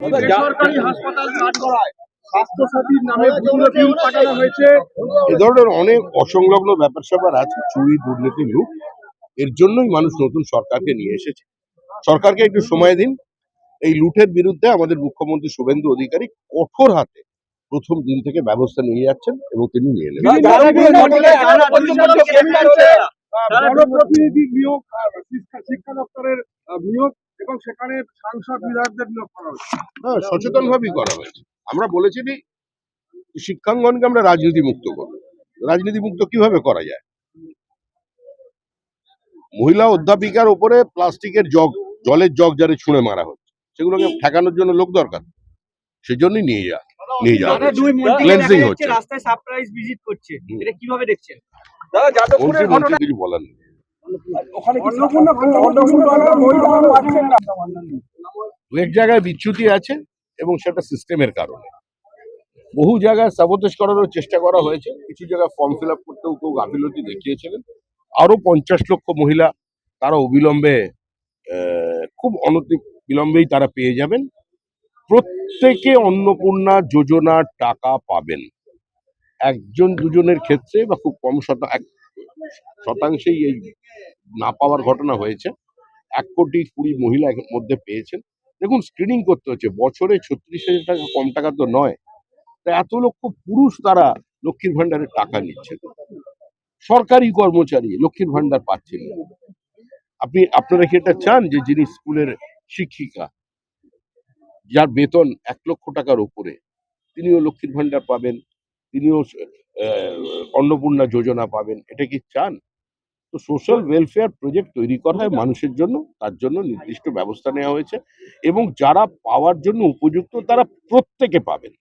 বেসরকারি হাসপাতাল কাঠগড়ায় স্বাস্থ্যসাথীর নামে বিভিন্ন বিল পাঠানো হয়েছে। এ ধরনের অনেক অসংলগ্ন ব্যাপার স্যাপার আছে, চুরি, দুর্নীতি, লুট। এর জন্যই মানুষ নতুন সরকারকে নিয়ে এসেছে। সরকারকে একটু সময় দিন। এই লুটের বিরুদ্ধে আমাদের মুখ্যমন্ত্রী শুভেন্দু অধিকারী কঠোর হাতে প্রথম দিন থেকে ব্যবস্থা নিয়ে যাচ্ছেন এবং তিনি নিয়ে নেবেন। জনপ্রতিনিধি নিয়োগ, শিক্ষা দপ্তরের নিয়োগ এবং সেখানে সাংসদ বিধায়কদের নিয়োগ করা হচ্ছে। হ্যাঁ, সচেতন ভাবেই করা হয়েছে। আমরা বলেছি যে শিক্ষাঙ্গনকে আমরা রাজনীতি মুক্ত করব। রাজনীতি মুক্ত কিভাবে করা যায়? মহিলা অধ্যাপিকার উপরে প্লাস্টিকের জগ, জলের জগ যারে ছুঁড়ে মারা হচ্ছে, সেগুলোকে ঠেকানোর জন্য লোক দরকার। সেজন্যই নিয়ে যাওয়া ক্লেন্সিং হচ্ছে। রাস্তায় সারপ্রাইজ ভিজিট করছে, এটা কিভাবে দেখছেন? কিছু বলার নেই। এক জায়গায় বিচ্যুতি আছে এবং সেটা সিস্টেমের কারণে। বহু জায়গায় সাবোটেজ করানোর চেষ্টা করা হয়েছে। কিছু জায়গায় ফর্ম ফিল আপ করতেও কেউ গাফিলতি দেখিয়েছিলেন। আরো 50 লক্ষ মহিলা তারা অবিলম্বে খুব বিলম্বেই তারা পেয়ে যাবেন। প্রত্যেকে অন্নপূর্ণা যোজনার টাকা পাবেন। একজন দুজনের ক্ষেত্রে বা খুব কম শতাংশেই এই না পাওয়ার ঘটনা হয়েছে। 1,20,00,000 মহিলা এর মধ্যে পেয়েছেন। দেখুন, স্ক্রিনিং করতে হচ্ছে, বছরে 36,000 টাকা কম টাকা তো নয়। তা এত লক্ষ পুরুষ তারা লক্ষ্মীর ভান্ডারের টাকা নিচ্ছে। সরকারি কর্মচারী লক্ষ্মীর ভান্ডার পাচ্ছেন। আপনারা কি এটা চান যে যিনি স্কুলের শিক্ষিকা, যার বেতন 1 লক্ষ টাকার উপরে, তিনিও লক্ষ্মীর ভান্ডার পাবেন, তিনিও অন্নপূর্ণা যোজনা পাবেন? এটা কি চান? তো সোশ্যাল ওয়েলফেয়ার প্রজেক্ট তৈরি করা হয় মানুষের জন্য, তার জন্য নির্দিষ্ট ব্যবস্থা নেওয়া হয়েছে এবং যারা পাওয়ার জন্য উপযুক্ত তারা প্রত্যেকে পাবেন।